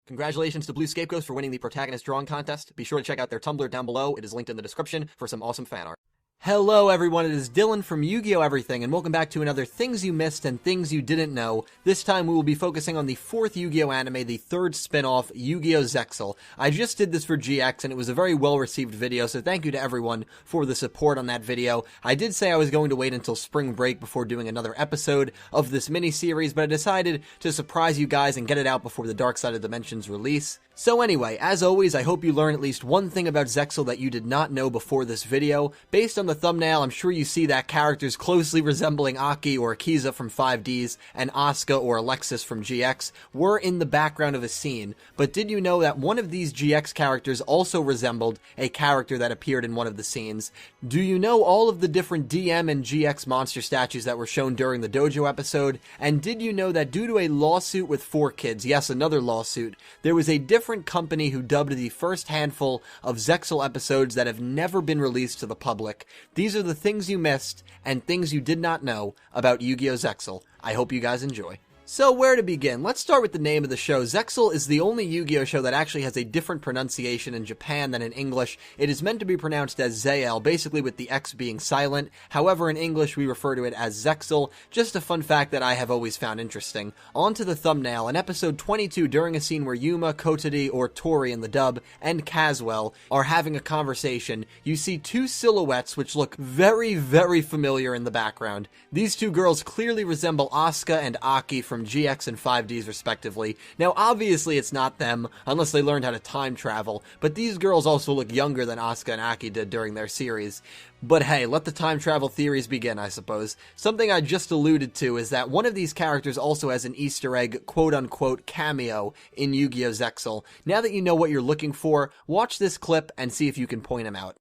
Congratulations to Blue Scapegoats for winning the Protagonist Drawing Contest. Be sure to check out their Tumblr down below. It is linked in the description for some awesome fan art. Hello everyone, it is Dylan from Yu-Gi-Oh! Everything, and welcome back to another Things You Missed and Things You Didn't Know. This time we will be focusing on the fourth Yu-Gi-Oh! Anime, the third spin-off, Yugioh Zexal. I just did this for GX, and it was a very well-received video, so thank you to everyone for the support on that video. I did say I was going to wait until spring break before doing another episode of this mini-series, but I decided to surprise you guys and get it out before the Dark Side of Dimensions release. So anyway, as always, I hope you learn at least one thing about Zexal that you did not know before this video. Based on the thumbnail, I'm sure you see that characters closely resembling Aki or Akiza from 5Ds and Asuka or Alexis from GX were in the background of a scene, but did you know that one of these GX characters also resembled a character that appeared in one of the scenes? Do you know all of the different DM and GX monster statues that were shown during the dojo episode? And did you know that due to a lawsuit with 4Kids, yes, another lawsuit, there was a different company who dubbed the first handful of Zexal episodes that have never been released to the public? These are the things you missed and things you did not know about Yugioh Zexal. I hope you guys enjoy. So where to begin? Let's start with the name of the show. Zexal is the only Yu-Gi-Oh show that actually has a different pronunciation in Japan than in English. It is meant to be pronounced as Zael, basically with the X being silent. However, in English we refer to it as Zexal. Just a fun fact that I have always found interesting. On to the thumbnail. In episode 22, during a scene where Yuma, Kotari, or Tori in the dub, and Caswell are having a conversation, you see two silhouettes which look very, very familiar in the background. These two girls clearly resemble Asuka and Aki from GX and 5Ds respectively. Now obviously it's not them, unless they learned how to time travel, but these girls also look younger than Asuka and Aki did during their series. But hey, let the time travel theories begin, I suppose. Something I just alluded to is that one of these characters also has an Easter egg, quote-unquote, cameo in Yugioh Zexal. Now that you know what you're looking for, watch this clip and see if you can point him out.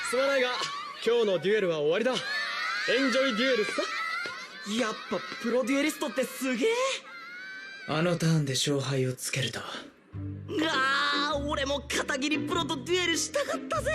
すまないが、今日のデュエルは終わりだ。エンジョイデュエルさ。やっぱプロデュエリストってすげえ。あのターンで勝敗をつけると。俺も片桐プロとデュエルしたかったぜ。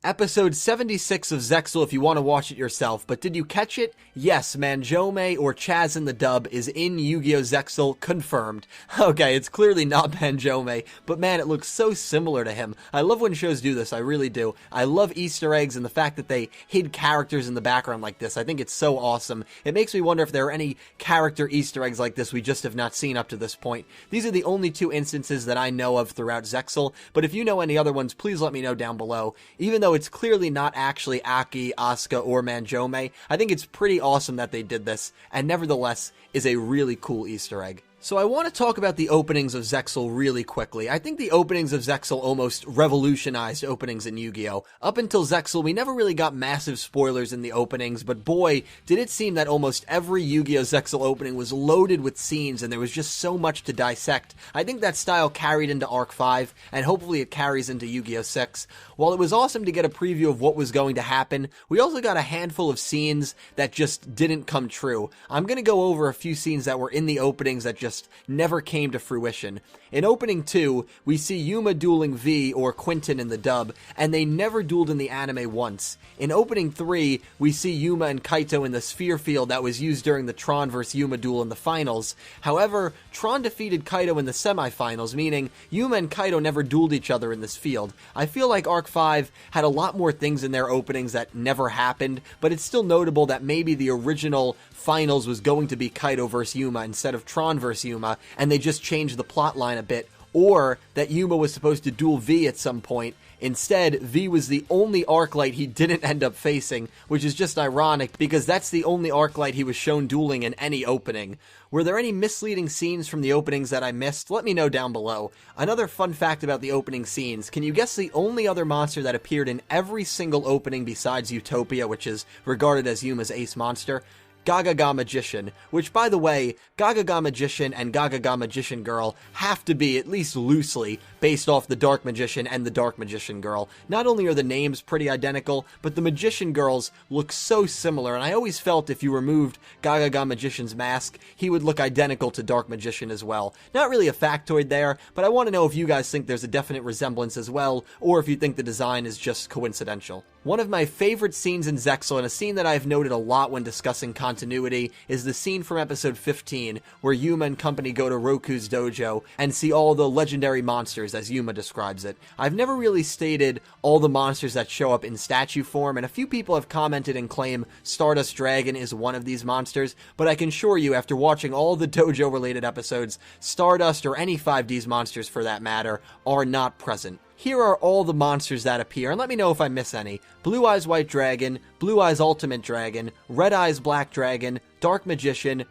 Episode 76 of Zexal if you want to watch it yourself, but did you catch it? Yes, Manjome, or Chaz in the dub, is in Yugioh Zexal, confirmed. Okay, it's clearly not Manjome, but man, it looks so similar to him. I love when shows do this, I really do. I love Easter eggs and the fact that they hid characters in the background like this. I think it's so awesome. It makes me wonder if there are any character Easter eggs like this we just have not seen up to this point. These are the only two instances that I know of throughout Zexal, but if you know any other ones, please let me know down below. Even though it's clearly not actually Aki, Asuka, or Manjome, I think it's pretty awesome that they did this, and nevertheless is a really cool Easter egg. So I want to talk about the openings of Zexal really quickly. I think the openings of Zexal almost revolutionized openings in Yu-Gi-Oh! Up until Zexal, we never really got massive spoilers in the openings, but boy, did it seem that almost every Yu-Gi-Oh! Zexal opening was loaded with scenes and there was just so much to dissect. I think that style carried into Arc 5, and hopefully it carries into Yu-Gi-Oh! 6. While it was awesome to get a preview of what was going to happen, we also got a handful of scenes that just didn't come true. I'm going to go over a few scenes that were in the openings that just never came to fruition. In opening 2, we see Yuma dueling V, or Quinton in the dub, and they never dueled in the anime once. In opening 3, we see Yuma and Kaito in the sphere field that was used during the Tron vs. Yuma duel in the finals. However, Tron defeated Kaito in the semifinals, meaning Yuma and Kaito never dueled each other in this field. I feel like Arc 5 had a lot more things in their openings that never happened, but it's still notable that maybe the original finals was going to be Kaito vs. Yuma instead of Tron vs. Yuma, and they just changed the plot line a bit, or that Yuma was supposed to duel V at some point. Instead, V was the only Arclight he didn't end up facing, which is just ironic because that's the only Arclight he was shown dueling in any opening. Were there any misleading scenes from the openings that I missed? Let me know down below. Another fun fact about the opening scenes, can you guess the only other monster that appeared in every single opening besides Utopia, which is regarded as Yuma's ace monster? Gagaga Magician, which, by the way, Gagaga Magician and Gagaga Magician Girl have to be, at least loosely, based off the Dark Magician and the Dark Magician Girl. Not only are the names pretty identical, but the Magician Girls look so similar, and I always felt if you removed Gagaga Magician's mask, he would look identical to Dark Magician as well. Not really a factoid there, but I want to know if you guys think there's a definite resemblance as well, or if you think the design is just coincidental. One of my favorite scenes in Zexal, and a scene that I've noted a lot when discussing continuity, is the scene from episode 15, where Yuma and company go to Roku's dojo and see all the legendary monsters, as Yuma describes it. I've never really stated all the monsters that show up in statue form, and a few people have commented and claim Stardust Dragon is one of these monsters, but I can assure you, after watching all the dojo-related episodes, Stardust, or any 5D's monsters for that matter, are not present. Here are all the monsters that appear, and let me know if I miss any. Blue Eyes White Dragon, Blue Eyes Ultimate Dragon, Red Eyes Black Dragon, Dark Magician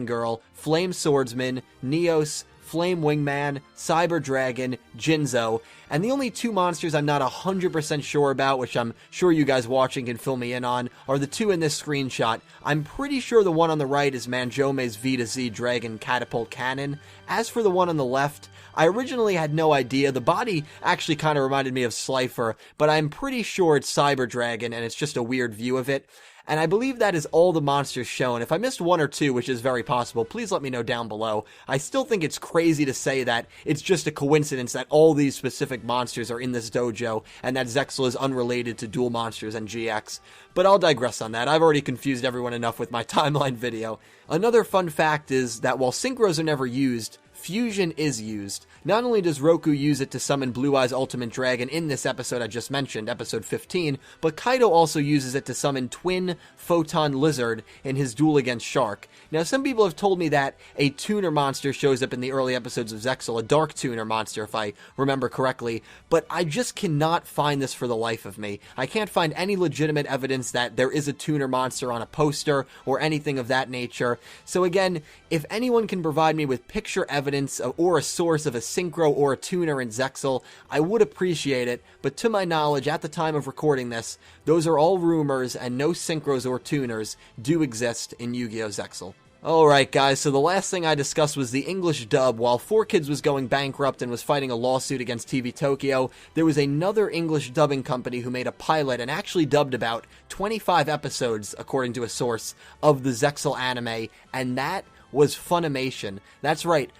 Girl, Flame Swordsman, Neos, Flame Wingman, Cyber Dragon, Jinzo, and the only two monsters I'm not 100% sure about, which I'm sure you guys watching can fill me in on, are the two in this screenshot. I'm pretty sure the one on the right is Manjome's V to Z Dragon Catapult Cannon. As for the one on the left, I originally had no idea. The body actually kind of reminded me of Slifer, but I'm pretty sure it's Cyber Dragon, and it's just a weird view of it. And I believe that is all the monsters shown. If I missed one or two, which is very possible, please let me know down below. I still think it's crazy to say that it's just a coincidence that all these specific monsters are in this dojo, and that Zexal is unrelated to Duel Monsters and GX. But I'll digress on that. I've already confused everyone enough with my timeline video. Another fun fact is that while synchros are never used, fusion is used. Not only does Roku use it to summon Blue Eyes Ultimate Dragon in this episode I just mentioned, episode 15, but Kaido also uses it to summon Twin Photon Lizard in his duel against Shark. Now, some people have told me that a tuner monster shows up in the early episodes of Zexal, a dark tuner monster if I remember correctly, but I just cannot find this for the life of me. I can't find any legitimate evidence that there is a tuner monster on a poster or anything of that nature. So again, if anyone can provide me with picture evidence or a source of a synchro or a tuner in Zexal, I would appreciate it, but to my knowledge, at the time of recording this, those are all rumors and no synchros or tuners do exist in Yugioh Zexal. Alright guys, so the last thing I discussed was the English dub. While 4Kids was going bankrupt and was fighting a lawsuit against TV Tokyo, there was another English dubbing company who made a pilot and actually dubbed about 25 episodes, according to a source, of the Zexal anime, and that was Funimation. That's right.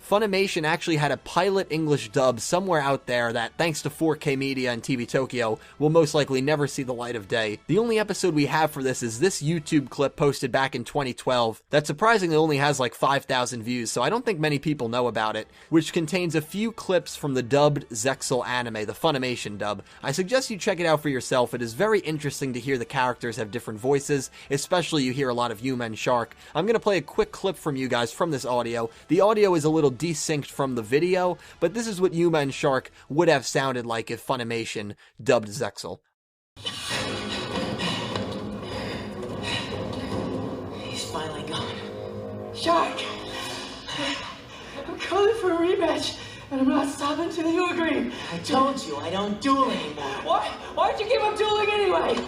Funimation actually had a pilot English dub somewhere out there that, thanks to 4K Media and TV Tokyo, will most likely never see the light of day. The only episode we have for this is this YouTube clip posted back in 2012 that surprisingly only has like 5,000 views, so I don't think many people know about it, which contains a few clips from the dubbed Zexal anime, the Funimation dub. I suggest you check it out for yourself. It is very interesting to hear the characters have different voices, especially you hear a lot of Yuma and Shark. I'm going to play a quick clip from you guys from this audio. The audio is a little desynced from the video, but this is what Yuma and Shark would have sounded like if Funimation dubbed Zexal. He's finally gone. Shark! I'm calling for a rematch, and I'm not stopping till you agree. I told you, I don't duel anymore. Why'd you give up dueling anyway?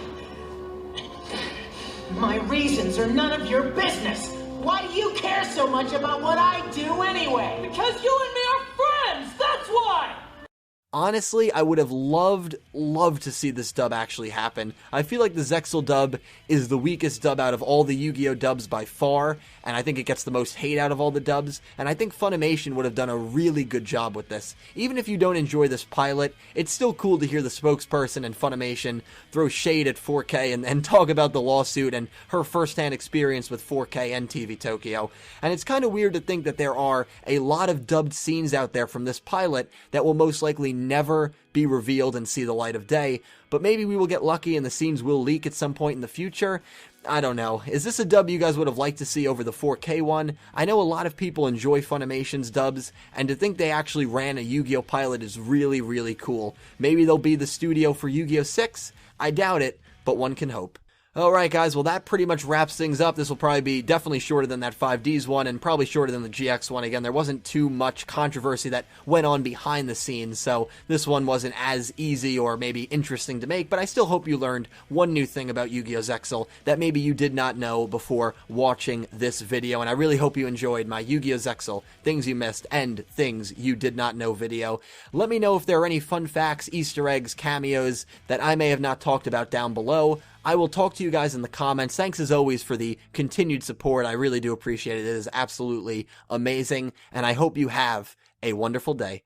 My reasons are none of your business. Why do you care so much about what I do anyway? Because you and me are friends, that's why! Honestly, I would have loved to see this dub actually happen. I feel like the Zexal dub is the weakest dub out of all the Yu-Gi-Oh dubs by far, and I think it gets the most hate out of all the dubs, and I think Funimation would have done a really good job with this. Even if you don't enjoy this pilot, it's still cool to hear the spokesperson in Funimation throw shade at 4K and talk about the lawsuit and her first-hand experience with 4K and TV Tokyo. And it's kind of weird to think that there are a lot of dubbed scenes out there from this pilot that will most likely never be revealed and see the light of day, but maybe we will get lucky and the scenes will leak at some point in the future. I don't know. Is this a dub you guys would have liked to see over the 4K one? I know a lot of people enjoy Funimation's dubs, and to think they actually ran a Yu-Gi-Oh pilot is really, really cool. Maybe they'll be the studio for Yu-Gi-Oh 6? I doubt it, but one can hope. Alright guys, well that pretty much wraps things up. This will probably be definitely shorter than that 5Ds one, and probably shorter than the GX one. Again, there wasn't too much controversy that went on behind the scenes, so this one wasn't as easy or maybe interesting to make, but I still hope you learned one new thing about Yugioh Zexal that maybe you did not know before watching this video, and I really hope you enjoyed my Yugioh Zexal Things You Missed and Things You Did Not Know video. Let me know if there are any fun facts, Easter eggs, cameos that I may have not talked about down below. I will talk to you guys in the comments. Thanks as always for the continued support. I really do appreciate it. It is absolutely amazing, and I hope you have a wonderful day.